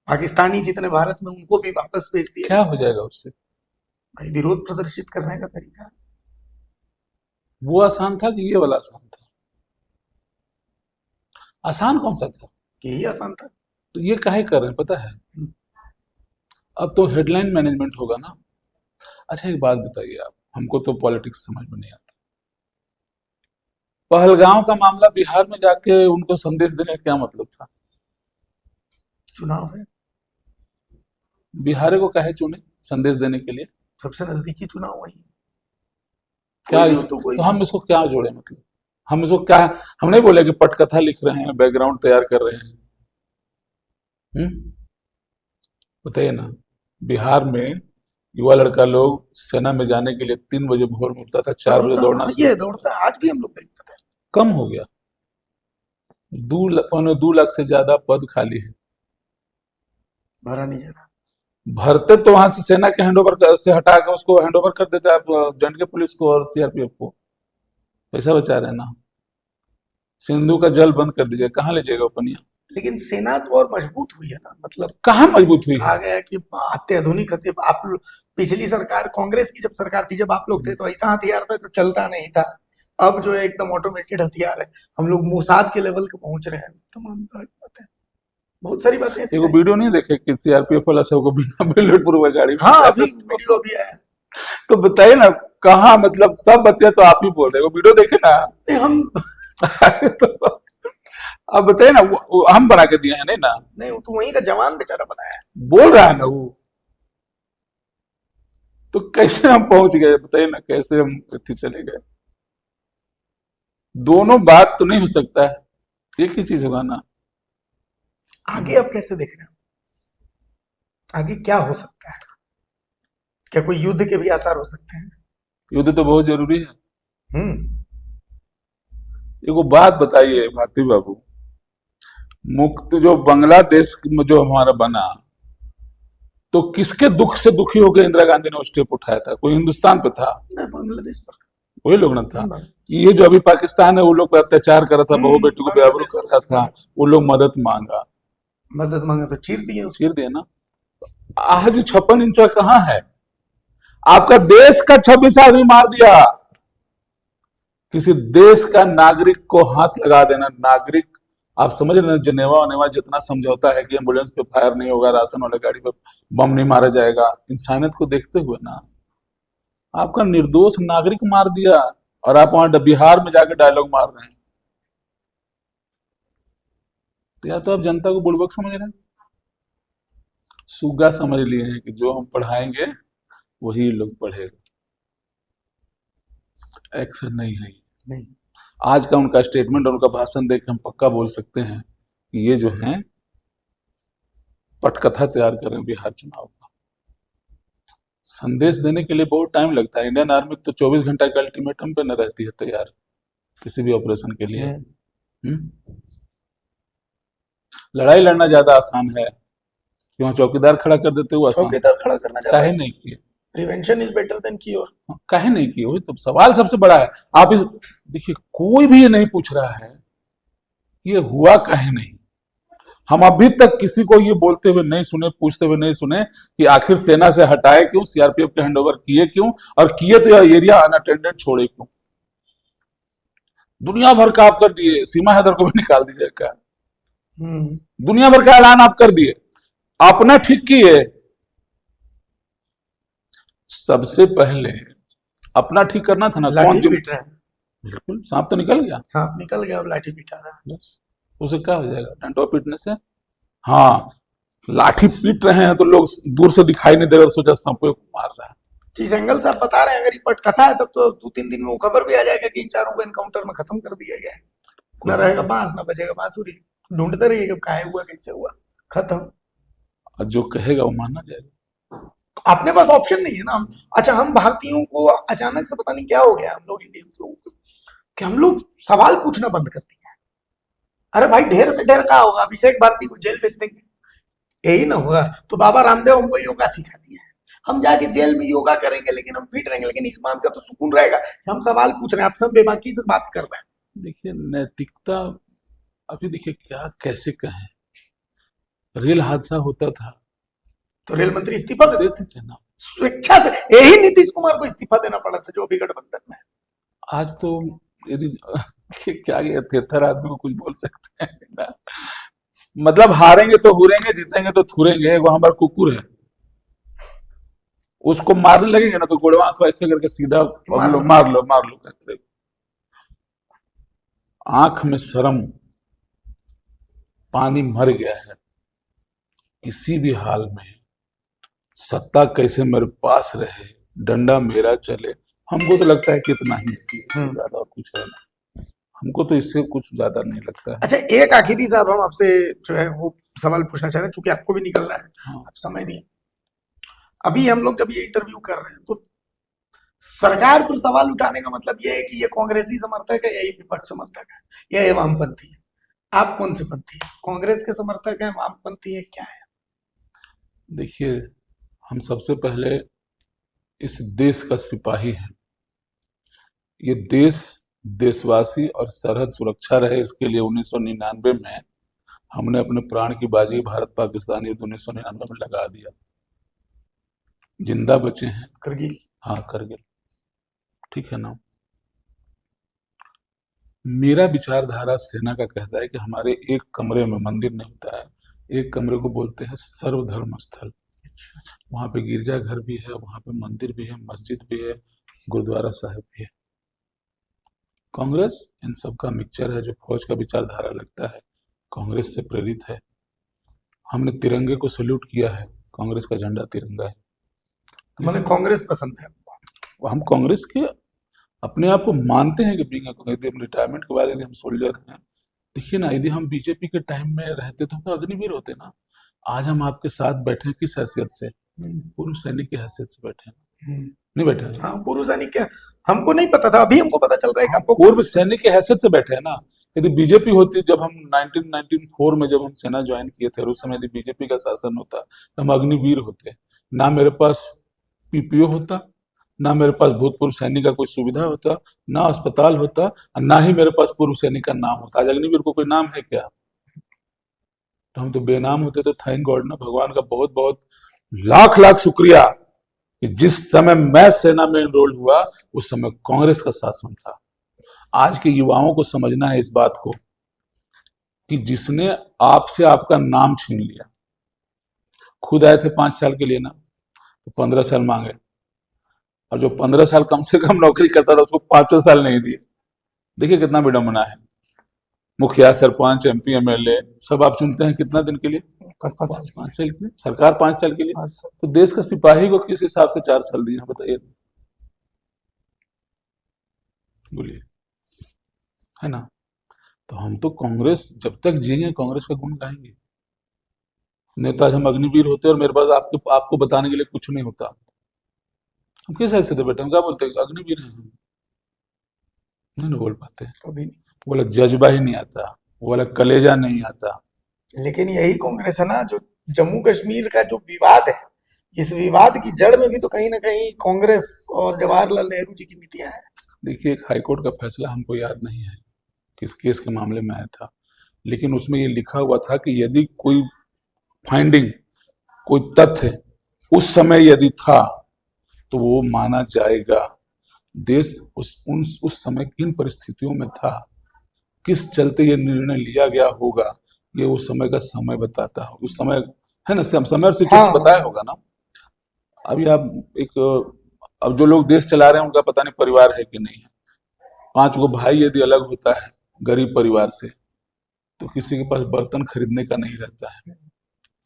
पाकिस्तानी जितने भारत में उनको भी वापस भेज दिया। क्या हो जाएगा उससे? भाई विरोध प्रदर्शित करने का तरीका वो आसान था कि ये वाला आसान था? आसान कौन सा था? यही आसान था। तो ये काहे कर रहे हैं पता है? अब तो हेडलाइन मैनेजमेंट होगा ना। अच्छा एक बात बताइए आप, हमको तो पॉलिटिक्स समझ में नहीं आता। पहलगांव का मामला बिहार में जाके उनको संदेश देने का क्या मतलब था? चुनाव है, बिहारी को काहे चुने संदेश देने के लिए? सबसे नजदीकी चुनाव वही। क्या कोई भी इस, हो तो कोई तो भी। हम इसको क्या जोड़े मतलब? हम इसको क्या, हम नहीं बोले कि पटकथा लिख रहे हैं, बैकग्राउंड तैयार कर रहे हैं। हम्म, बताइए ना। बिहार में युवा लड़का लोग सेना में जाने के लिए 3 बजे भोर में उठता था, 4 बजे दौड़ता, दौड़ना हाँ, शुरू ये करता था। दौड़ता है, आज भी हम लोग देखते थे। कम हो गया। 2 लाख से ज्यादा पद खाली है। भरा नहीं जा रहा। भरते तो वहां से सेना के हैंडओवर से हटा के उसको हैंडओवर कर देते आप जंड के पुलिस को और सीआरपीएफ को। पैसा बचा रहे हैं ना। सिंधु का जल बंद कर दीजिए, कहाँ ले जाएगा वो पनिया? लेकिन सेना तो और मजबूत हुई है ना, मतलब कहाँ मजबूत हुई कहा है? गया है कि अत्याधुनिक हथियार आप पिछली सरकार, कांग्रेस की जब सरकार थी, जब आप लोग थे, तो ऐसा हथियार था जो चलता नहीं था। अब जो है एकदम ऑटोमेटेड हथियार है। हम लोग मोसाद के लेवल के पहुंच रहे हैं। तमाम तरह की बातें, बहुत सारी बातें ऐसी एगो हैं। वीडियो नहीं देखे कि सीआरपीएफ वाला सबको बिना बुलेट प्रूफ गाड़ी में हाँ, जा अभी रहे वीडियो अभी आया है। तो बताइए ना, कहाँ मतलब सब बच्चे तो आप ही बोल रहे हो, वीडियो देखे ना। नहीं, हम तो अब बताइए ना, वो हम बना के दिए हैं नहीं ना? नहीं, वो तो वहीं का जवान बेचारा बनाया है। बोल रहा है ना वो। तो कैसे हम पहुंच गए बताइए ना, कैसे हम इतनी चले गए? दोनों बात तो नहीं हो सकता है, एक ही चीज होगा ना। आगे अब कैसे देख रहे हैं? आगे क्या हो सकता है? क्या कोई युद्ध के भी आसार हो सकते हैं? युद्ध तो बहुत जरूरी है। हम्म। एगो बात बताइए भारती बाबू, मुक्त जो बांग्लादेश में जो हमारा बना, तो किसके दुख से दुखी होकर इंदिरा गांधी ने वो स्टेप उठाया था? कोई हिंदुस्तान पे था? नहीं, बांग्लादेश पर था। वही लोग ना था। बांग्लादेश। ये जो अभी पाकिस्तान है वो लोग पे अत्याचार कर रहा था, बहू बेटी को बेआबरू बांग्लादेश। कर रहा था, वो लोग मदद मांगा, मदद मांगे तो चीर दिए उसको। चीर दिया ना। आज 56 इंच का कहाँ है? आपका देश का 26 आदमी मार दिया। किसी देश का नागरिक को हाथ लगा देना, नागरिक, आप समझ रहे हैं जनेवा वनेवा जितना समझौता है कि एम्बुलेंस पे फायर नहीं होगा, राशन वाले गाड़ी पे बम नहीं मारा जाएगा, इंसानियत को देखते हुए ना, आपका निर्दोष नागरिक मार दिया और आप वहां बिहार में जाके डायलॉग मार रहे हैं। तो या तो आप जनता को बुड़बक समझ रहे हैं, सुगा समझ लिए हैं कि जो हम पढ़ाएंगे वही लोग पढ़ेगा। एक्शन नहीं है। नहीं। आज का उनका स्टेटमेंट और उनका भाषण देख के हम पक्का बोल सकते हैं कि ये जो है पटकथा तैयार कर रहे हैं बिहार चुनाव का। संदेश देने के लिए बहुत टाइम लगता है। इंडियन आर्मी तो 24 घंटा के अल्टीमेटम पे न रहती है तैयार किसी भी ऑपरेशन के लिए। लड़ाई लड़ना ज्यादा आसान है कि वहां चौकीदार खड़ा कर देते हो, आसान चौकीदार खड़ा करना ज्यादा काहे आसान। नहीं किए? Prevention is better than cure. काहे नहीं किए? वही तो सवाल सबसे बड़ा है। आप इस, देखिए कोई भी ये नहीं पूछ रहा है कि ये हुआ काहे नहीं। हम अभी तक किसी को ये बोलते हुए नहीं सुने, पूछते हुए नहीं सुने कि आखिर सेना से हटाए क्यों, सीआरपीएफ के हैंडओवर किए क्यों, और किए तो यह एरिया अनअटेंडेड छोड़े क्यों? दुनिया भर का आप कर दिए, सीमा हैदर को भी निकाल दीजिए क्या? दुनिया भर का ऐलान आप कर दिए, अपना ठीक किए। सबसे पहले अपना ठीक करना था ना। लाठी पीट रहे हैं। बिल्कुल, सांप तो निकल गया। सांप निकल गया, अब लाठी पिटा रहा है। बस उसे क्या हो जाएगा डंडा पीटने से? हाँ, लाठी पीट रहे हैं तो लोग दूर से दिखाई नहीं दे रहा, सोचा सांपों को मार रहा है। जिस एंगल से आप बता रहे हैं, अगर ये पटकथा है, तब तो 2-3 दिन में वो खबर भी आ जाएगा कि इन चारों को एनकाउंटर में खत्म कर दिया गया है। न रहेगा बांस, न बजेगा बांसुरी। ढूंढते रहिएगा काहे हुआ, कैसे हुआ, खत्म। और जो कहेगा वो माना जाएगा। अपने पास ऑप्शन नहीं है ना। अच्छा, हम भारतीयों को अचानक से पता नहीं क्या हो गया, हम लोग इंडियंस लोगों को, कि हम लोग सवाल पूछना बंद कर दिए हैं। अरे भाई, ढेर से ढेर क्या होगा, अभिषेक भारती को जेल भेज देंगे, यही ना होगा? तो बाबा रामदेव हमको योगा सिखा दिया है, हम जाके जेल में योगा करेंगे, लेकिन हम फिट रहेंगे। लेकिन इस बात का तो सुकून रहेगा कि हम सवाल पूछ रहे हैं, आप सब बेबाकी से बात कर रहे हैं। देखिए नैतिकता, अभी देखिए क्या कैसे कहें, रेल हादसा होता था तो रेल मंत्री इस्तीफा देते थे ना, स्वेच्छा से, यही नीतीश कुमार को इस्तीफा देना पड़ा था जो अभी गठबंधन में है। आज तो यदि क्या ये थेथर आदमी को कुछ बोल सकते हैं ना। मतलब हारेंगे तो हुरेंगे, जीतेंगे तो थुरेंगे। वो हमारा कुकुर है, उसको मारने लगेंगे ना तो गुड़वा को ऐसे करके सीधा मार लो। मार लो मार लो कहते। आंख में शर्म, पानी मर गया है। किसी भी हाल में सत्ता कैसे मेरे पास रहे, डंडा मेरा चले। हमको तो लगता है कि इतना ही है, इससे ज्यादा और कुछ है नहीं। हमको तो इससे कुछ ज्यादा नहीं लगता है। अच्छा, एक आखिरी साहब हम आपसे जो है वो सवाल पूछना चाह रहे हैं, चूंकि आपको भी निकलना है, हाँ। आप समय नहीं। अभी हम लोग जब ये इंटरव्यू कर रहे हैं तो सरकार पर सवाल उठाने का मतलब ये है कि ये कांग्रेसी समर्थक है या ये विपक्ष समर्थक है या ये वामपंथी है। आप कौन से पंथी है? कांग्रेस के समर्थक है, वामपंथी है, क्या है? देखिए, हम सबसे पहले इस देश का सिपाही हैं। ये देश देशवासी और सरहद सुरक्षा रहे, इसके लिए 1999 में हमने अपने प्राण की बाजी भारत पाकिस्तान युद्ध 1999 में लगा दिया। जिंदा बचे हैं। करगिल। हाँ, करगिल, ठीक है ना। मेरा विचारधारा सेना का कहता है कि हमारे एक कमरे में मंदिर नहीं होता है, एक कमरे को बोलते हैं सर्वधर्म स्थल। वहां पे गिरजाघर भी है, वहां पे मंदिर भी है, मस्जिद भी है, गुरुद्वारा साहिब भी है। कांग्रेस इन सब का मिक्सचर है, जो फौज का विचारधारा लगता है कांग्रेस से प्रेरित है। हमने तिरंगे को सल्यूट किया है, कांग्रेस का झंडा तिरंगा है। मैंने कांग्रेस पसंद है। हम कांग्रेस के अपने आप को मानते हैं कि बीइंग यदि हम रिटायरमेंट के बाद यदि हम सोल्जर हैं। देखिए ना, यदि हम बीजेपी के टाइम में रहते तो हम तो अग्निवीर होते ना। आज हम आपके साथ बैठे हैं किस हैसियत से? पूर्व सैनिक की हैसियत से बैठे हैं, नहीं बैठे हैं? हाँ, पूर्व सैनिक क्या, हमको नहीं पता था, अभी हमको पता चल रहा है कि आपको पूर्व सैनिक की हैसियत से बैठे हैं ना। यदि बीजेपी होती, जब हम 1994 में जब हम सेना ज्वाइन किए थे, और उस समय यदि बीजेपी का शासन होता तो हम अग्निवीर होते। ना मेरे पास पीपीओ होता, ना मेरे पास भूतपूर्व सैनिक का कोई सुविधा होता, ना अस्पताल होता, और ना ही मेरे पास पूर्व सैनिक का नाम होता। आज अग्निवीर को कोई नाम है क्या? तो हम तो बेनाम होते। तो थैंक गॉड ना, भगवान का बहुत बहुत लाख लाख शुक्रिया कि जिस समय मैं सेना में एनरोल हुआ उस समय कांग्रेस का शासन था। आज के युवाओं को समझना है इस बात को कि जिसने आपसे आपका नाम छीन लिया, खुद आए थे 5 साल के लिए ना, तो 15 साल मांगे, और जो 15 साल कम से कम नौकरी करता था उसको 5 साल नहीं दिए। देखिए कितना विडंबना है। मुखिया, सरपंच, एमपी, एमएलए सब आप चुनते हैं कितना दिन के लिए? 5 साल के लिए। सरकार 5 साल के लिए। तो देश का सिपाही को किस हिसाब से 4 साल दिए, बताइए, बोलिए, है ना। तो हम तो कांग्रेस जब तक जिएंगे कांग्रेस का गुण गाएंगे। नेता हम अग्निवीर होते और मेरे पास आपको बताने के लिए कुछ नहीं होता। हम किस ऐसे थे बेटे, हम क्या बोलते हैं? अग्निवीर हैं हम, नहीं बोल पाते। कभी नहीं। बोला जज्बा ही नहीं आता, बोला कलेजा नहीं आता। लेकिन यही कांग्रेस है ना जो जम्मू कश्मीर का जो विवाद है, इस विवाद की जड़ में भी तो कहीं ना कहीं कांग्रेस और जवाहरलाल नेहरू जी की नीतियां हैं। देखिए, एक हाईकोर्ट का फैसला हमको याद नहीं है किस केस के मामले में आया था, लेकिन उसमें ये लिखा हुआ था कि यदि कोई फाइंडिंग, कोई तथ्य उस समय यदि था तो वो माना जाएगा। देश उस समय किन परिस्थितियों में था, किस चलते ये निर्णय लिया गया होगा, ये उस समय का समय बताता है। उस समय है ना, समय और सिचुएशन बताया होगा ना। अभी आप अब जो लोग देश चला रहे हैं उनका पता नहीं परिवार है कि नहीं है। 5 गो भाई यदि अलग होता है गरीब परिवार से, तो किसी के पास बर्तन खरीदने का नहीं रहता है,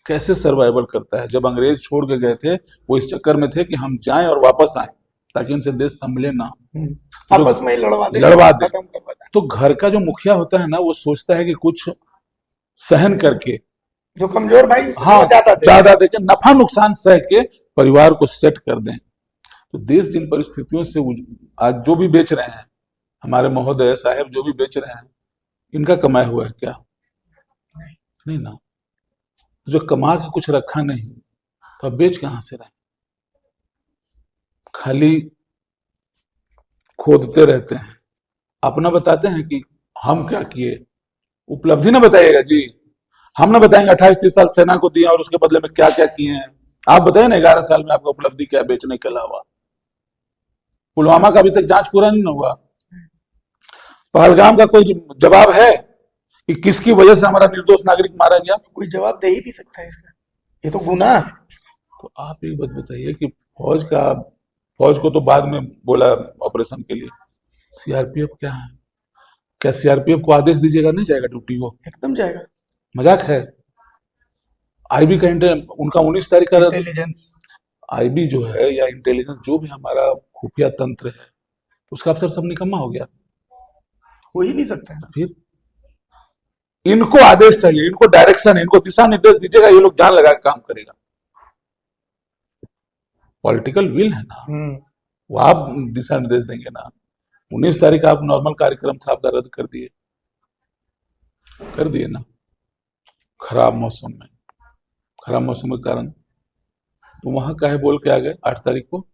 कैसे सर्वाइवल करता है। जब अंग्रेज छोड़ के गए थे वो इस चक्कर में थे कि हम जाएं और वापस आए ताकि इनसे देश संभले ना, आपस में लड़वा दे। तो घर का जो मुखिया होता है ना, वो सोचता है कि कुछ सहन करके, जो कमजोर भाई, हाँ, ज्यादा देके नफा नुकसान सह के परिवार को सेट कर दें। तो देश जिन परिस्थितियों से आज जो भी बेच रहे हैं, हमारे महोदय साहब जो भी बेच रहे हैं, इनका कमाया हुआ है क्या? नहीं ना। जो कमा के कुछ रखा नहीं तो अब बेच कहां से रहे? खाली खोदते रहते हैं, अपना बताते हैं कि हम क्या किए, उपलब्धि ना बताइएगा जी। हम ना बताएंगे 28-30 साल सेना को दिया और उसके बदले में क्या क्या किए हैं। आप बताइए ना 11 साल में आपका उपलब्धि क्या है बेचने के अलावा? पुलवामा का अभी तक जांच पूरा नहीं हुआ। पहलगाम का कोई जवाब है कि किसकी वजह से हमारा निर्दोष नागरिक मारा गया? कोई जवाब दे ही नहीं सकता है इसका, ये तो गुनाह है। तो आप एक बात बताइए कि फौज को तो बाद में बोला ऑपरेशन के लिए, सीआरपीएफ क्या है? क्या सीआरपीएफ को आदेश दीजिएगा नहीं जाएगा ड्यूटी वो? एकदम जाएगा। मजाक है? आईबी का उनका 19 तारीख का इंटेलिजेंस, आईबी जो है या इंटेलिजेंस जो भी हमारा खुफिया तंत्र है उसका अफसर सब निकम्मा हो गया। हो ही नहीं सकता है ना। फिर इनको आदेश चाहिए, इनको डायरेक्शन, इनको दिशा निर्देश दीजिएगा, ये लोग जान लगा के काम करेगा। पॉलिटिकल विल है ना, वो आप दिशा निर्देश देंगे ना। 19 तारीख आप नॉर्मल कार्यक्रम था आपका रद्द कर दिए ना, खराब मौसम के कारण। तो वहां काहे बोल के आ गए 8 तारीख को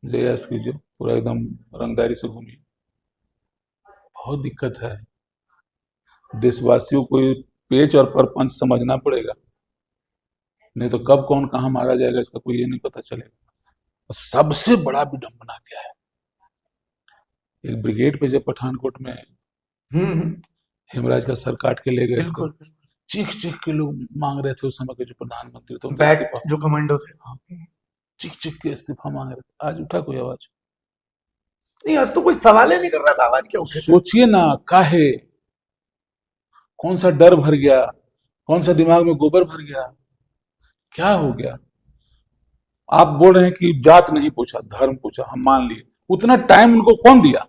जयस कीजिए, पूरा एकदम रंगदारी से घूमिए। बहुत दिक्कत है, देशवासियों को पेच और परपंच समझना पड़ेगा, नहीं तो कब कौन कहां मारा जाएगा इसका कोई ये नहीं पता चलेगा। और सबसे बड़ा विडंबना क्या है, एक ब्रिगेड पे जब पठानकोट में हेमराज का सर काट के ले गए, बिल्कुल चीख चीख के लोग मांग रहे थे उस समय के जो प्रधानमंत्री थे, बैक जो कमांडो थे, चीख चीख के इस्तीफा मांग रहे थे। आज उठा कोई आवाज नहीं, आज तो कोई सवाल ही नहीं कर रहा था, आवाज क्या उठे? सोचिए ना, काहे, कौन सा डर भर गया, कौन सा दिमाग में गोबर भर गया, क्या हो गया? आप बोल रहे हैं कि जात नहीं पूछा, धर्म पूछा, हम मान लिए। उतना टाइम उनको कौन दिया?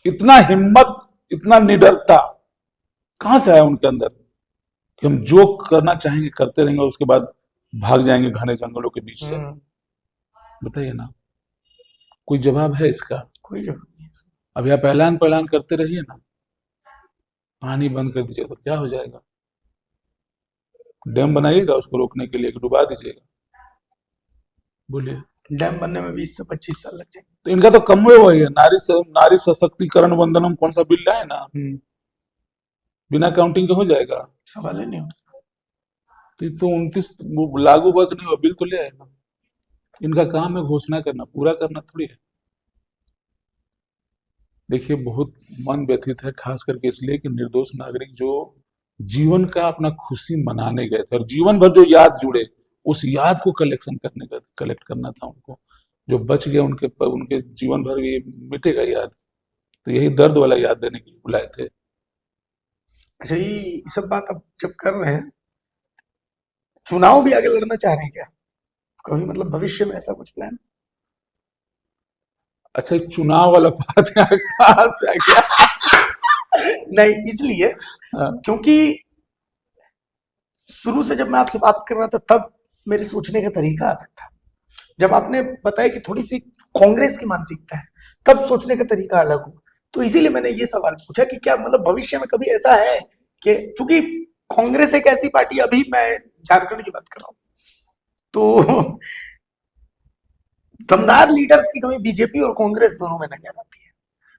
इतना हिम्मत, इतना निडरता कहां से आया उनके अंदर कि हम जो करना चाहेंगे करते रहेंगे और उसके बाद भाग जाएंगे घने जंगलों के बीच से? बताइए ना, कोई जवाब है इसका? कोई जवाब नहीं। अभी आप ऐलान करते रहिए ना, पानी बंद कर दीजिए तो क्या हो जाएगा? डैम बनाइएगा उसको रोकने के लिए कि डुबा दीजिएगा? बोलिए। डैम बनने में 20 से 25 साल लग जाएंगे। तो इनका तो कम वही है, नारी सशक्तिकरण वंदनम कौन सा बिल लाए ना, बिना काउंटिंग के हो जाएगा? सवाल ही नहीं उठता। तो 29 लागू वर्ग नहीं हुआ, बिल तो ले आएगा। इनका काम है घोषणा करना, पूरा करना थोड़ी है। देखिए, बहुत मन व्यथित है, खास करके इसलिए कि निर्दोष नागरिक जो जीवन का अपना खुशी मनाने गए थे और जीवन भर जो याद जुड़े, उस याद को कलेक्ट करना था उनको। जो बच गए उनके जीवन भर ये मिटेगा याद, तो यही दर्द वाला याद देने के लिए बुलाए थे। अच्छा, ये सब बात अब जब कर रहे हैं, चुनाव भी आगे लड़ना चाह रहे हैं क्या कभी, मतलब भविष्य में ऐसा कुछ प्लान? अच्छा, चुनाव वाला बात कहां से आ गया? नहीं, इसलिए क्योंकि शुरू से जब मैं आपसे बात कर रहा था तब मेरे सोचने का तरीका अलग था। जब आपने बताया कि थोड़ी सी कांग्रेस की मानसिकता है, तब सोचने का तरीका अलग हुआ। तो इसीलिए मैंने ये सवाल पूछा कि क्या मतलब भविष्य में कभी ऐसा है कि, चूंकि कांग्रेस एक ऐसी पार्टी, अभी मैं झारखंड की बात कर रहा हूं, तो दमदार लीडर्स की कमी बीजेपी और कांग्रेस दोनों में नजर आती है।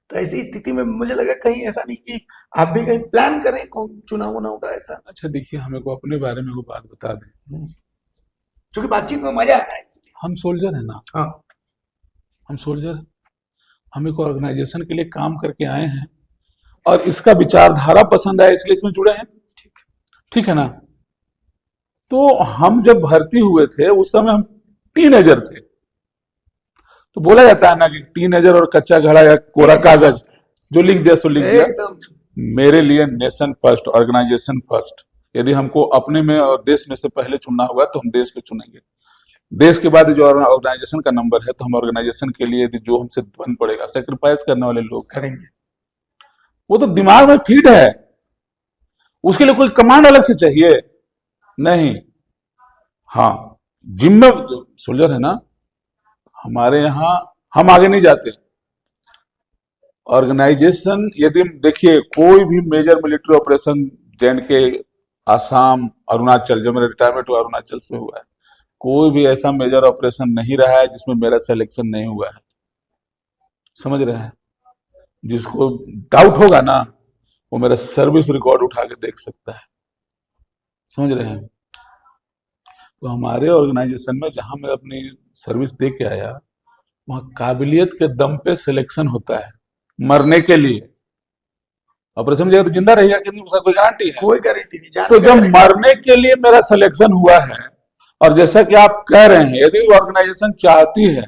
तो ऐसी स्थिति में मुझे लगा कहीं ऐसा नहीं कि आप भी कहीं प्लान करें चुनाव का ऐसा। अच्छा देखिए, हमें को अपने बारे में बात बता दें, क्योंकि बातचीत में मजा आता है। हम सोल्जर है ना, हाँ, हम सोल्जर, हम एक ऑर्गेनाइजेशन के लिए काम करके आए हैं और इसका विचारधारा पसंद आया इसलिए इसमें जुड़े हैं। ठीक है ना? तो हम जब भर्ती हुए थे उस समय हम टीनेजर थे, तो बोला जाता है ना कि टीनेजर और कच्चा घड़ा या कोरा कागज, जो लिख दिया सो लिख दिया। मेरे लिए नेशन फर्स्ट, ऑर्गेनाइजेशन फर्स्ट। यदि हमको अपने में और देश में से पहले चुनना होगा तो हम देश को चुनेंगे। देश के बाद जो ऑर्गेनाइजेशन का नंबर है तो हम ऑर्गेनाइजेशन के लिए जो हमसे बन पड़ेगा, सेक्रीफाइस करने वाले लोग करेंगे। वो तो दिमाग में फीड है, उसके लिए कोई कमांड अलग से चाहिए नहीं। हाँ, जिम्मे सोल्जर है ना, हमारे यहां हम आगे नहीं जाते। ऑर्गेनाइजेशन, यदि देखिए कोई भी major military operation J&K, Assam, Arunachal, जो मेरा रिटायरमेंट हुआ अरुणाचल से हुआ है, कोई भी ऐसा मेजर ऑपरेशन नहीं रहा है जिसमें मेरा सिलेक्शन नहीं हुआ है। समझ रहे हैं? जिसको डाउट होगा ना वो मेरा सर्विस रिकॉर्ड उठा के देख सकता है। समझ रहे हैं? तो हमारे ऑर्गेनाइजेशन में जहां मैं अपनी सर्विस दे के आया, वहां काबिलियत के दम पे सिलेक्शन होता है मरने के लिए। ऑपरेशन में जाएगा तो जिंदा रहेगा कि नहीं, उसका कोई गारंटी है? कोई गारंटी नहीं। तो जब जाने मरने के लिए मेरा सिलेक्शन हुआ है, और जैसा कि आप कह रहे हैं, यदि ऑर्गेनाइजेशन चाहती है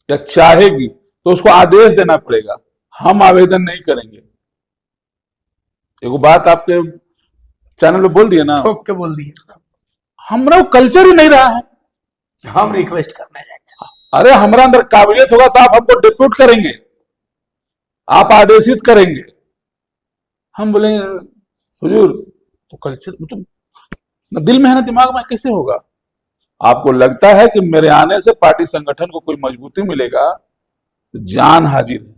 या चाहेगी तो उसको आदेश देना पड़ेगा, हम आवेदन नहीं करेंगे। एगो बात आपके चैनल पे बोल दिए ना, ठोक के बोल दिए, हमारा कल्चर ही नहीं रहा है। हम रिक्वेस्ट करने जाएंगे। अरे हमारा अंदर काबिलियत होगा तो आप हमको डिप्यूट करेंगे, आप आदेशित करेंगे। हम बोले हुजूर तो कल्चर मतलब दिल में है ना, दिमाग में कैसे होगा? आपको लगता है कि मेरे आने से पार्टी संगठन को कोई मजबूती मिलेगा? तो जान हाजिर है,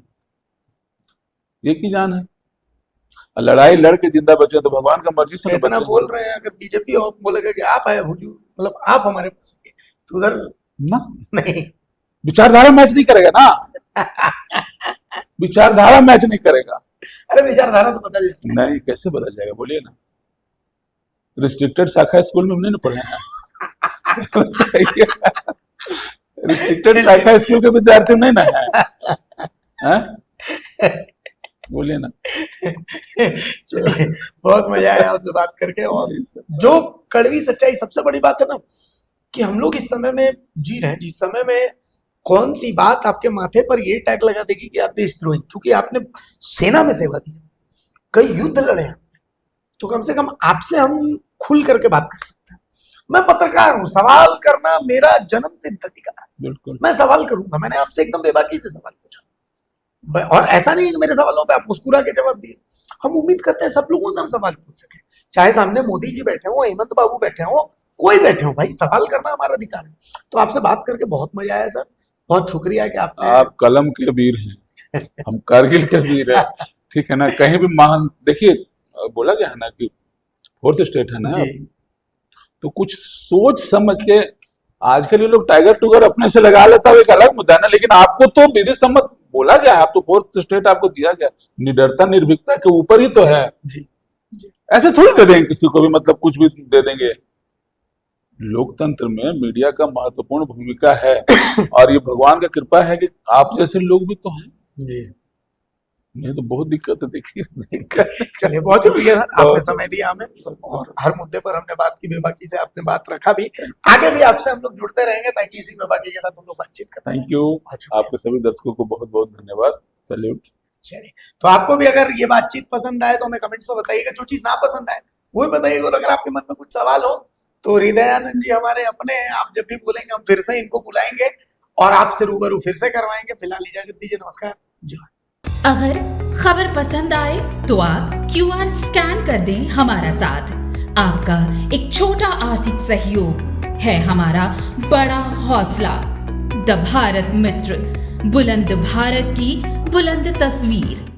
एक ही जान है। लड़ाई लड़के जिंदा बचे तो भगवान का मर्जी से इतना बचे बोल रहे हैं, अगर बीजेपी और बोलेगा कि आप आए हुजूर, मतलब आप हमारे पास आइए, तो उधर ना, नहीं, विचारधारा मैच नहीं करेगा ना, विचारधारा मैच नहीं करेगा। अरे विचारधारा तो बदल जाती है। नहीं, कैसे बदल जाएगा बोलिए ना? रिस्ट्रिक्टेड शाखा स्कूल में हमने ना पढ़े हैं। रिस्ट्रिक्टेड शाखा स्कूल के विद्यार्थी नहीं ना है? बोलिए ना। चलिए, बहुत मजा आया आपसे बात करके। और जो कड़वी सच्चाई, सबसे बड़ी बात है ना कि हम लोग इस समय में जी रहे हैं, जिस समय में कौन सी बात आपके माथे पर ये टैग लगा देगी कि आप देशद्रोही, क्योंकि आपने सेना में सेवा दी, कई युद्ध लड़े हैं, तो कम से कम आपसे हम खुल करके बात कर सकते हैं। मैं पत्रकार हूं, सवाल करना मेरा जन्म सिद्ध अधिकार है। बिल्कुल, मैं सवाल करूंगा। मैंने आपसे एकदम बेबाकी से सवाल पूछा, और ऐसा नहीं है कि मेरे सवालों पे आप मुस्कुरा के जवाब दिए। हम उम्मीद करते हैं सब लोगों से हम सवाल पूछ सके, चाहे सामने मोदी जी बैठे हो, हेमंत बाबू बैठे हो, कोई बैठे हो, भाई सवाल करना हमारा अधिकार है। तो आपसे बात करके बहुत मजा आया सर, बहुत शुक्रिया कि आपने। आप कलम के वीर हैं, हम कारगिल के वीर हैं, ठीक है ना? कहीं भी महान, देखिए बोला गया है ना कि फोर्थ स्टेट है ना, जी, तो कुछ सोच समझ के। आजकल ये लोग टाइगर टूगर अपने से लगा लेता है, एक अलग मुद्दा है ना, लेकिन आपको तो विधि सम्मत बोला गया है, आप तो फोर्थ स्टेट आपको दिया गया, निडरता निर्भीकता के ऊपर ही तो है। जी, जी, ऐसे थोड़ी दे देंगे किसी को भी, मतलब कुछ भी दे देंगे। लोकतंत्र में मीडिया का महत्वपूर्ण भूमिका है, और ये भगवान का कृपा है कि आप जैसे लोग भी तो हैं, जी। नहीं तो बहुत दिक्कत है, देखिए। चलिए, बहुत शुक्रिया सर, आपने समय दिया हमें, और हर मुद्दे पर हमने बात की, बेबाकी से आपने बात रखा भी। आगे भी आपसे हम लोग जुड़ते रहेंगे ताकि इसी बेबाकी के साथ हम लोग बातचीत करें। थैंक यू, आपके सभी दर्शकों को बहुत बहुत धन्यवाद। सैल्यूट। चलिए, तो आपको भी अगर ये बातचीत पसंद आए तो हमें कमेंट्स में बताइएगा, जो चीज ना पसंद आए वो भी बताइएगा, और अगर आपके मन में कुछ सवाल हो तो हृदयानंद जी हमारे अपने हैं, आप जब भी बोलेंगे हम फिर से इनको बुलाएंगे और आपसे रूबरू फिर से करवाएंगे। फिलहाल इजाजत दीजिए, नमस्कार, जय। अगर खबर पसंद आए तो आप QR स्कैन कर दें हमारा साथ। आपका एक छोटा आर्थिक सहयोग है हमारा बड़ा हौसला। द भारत मित्र, बुलंद भारत की बुलंद तस्वीर।